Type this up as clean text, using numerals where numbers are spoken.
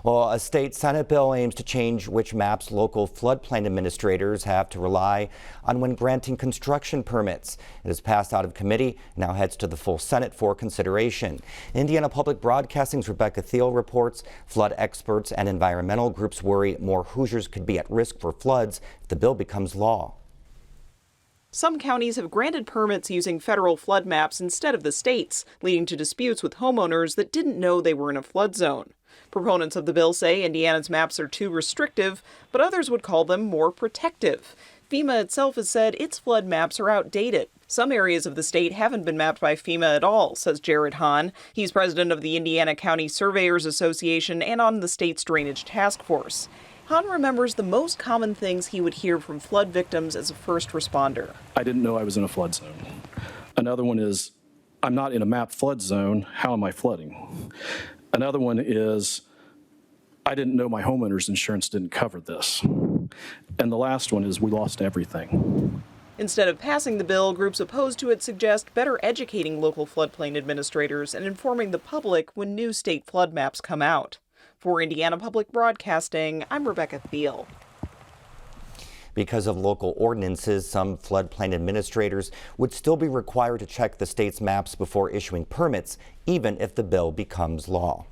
Well, a state Senate bill aims to change which maps local floodplain administrators have to rely on when granting construction permits. It has passed out of committee and now heads to the full Senate for consideration. Indiana Public Broadcasting's Rebecca Thiel reports flood experts and environmental groups worry more Hoosiers could be at risk for floods if the bill becomes law. Some counties have granted permits using federal flood maps instead of the state's, leading to disputes with homeowners that didn't know they were in a flood zone. Proponents of the bill say Indiana's maps are too restrictive, but others would call them more protective. FEMA itself has said its flood maps are outdated. Some areas of the state haven't been mapped by FEMA at all, says Jared Hahn. He's president of the Indiana County Surveyors Association and on the state's Drainage Task Force. Hahn remembers the most common things he would hear from flood victims as a first responder. I didn't know I was in a flood zone. Another one is, I'm not in a mapped flood zone. How am I flooding? Another one is, I didn't know my homeowner's insurance didn't cover this. And the last one is, we lost everything. Instead of passing the bill, groups opposed to it suggest better educating local floodplain administrators and informing the public when new state flood maps come out. For Indiana Public Broadcasting, I'm Rebecca Thiel. Because of local ordinances, some floodplain administrators would still be required to check the state's maps before issuing permits, even if the bill becomes law.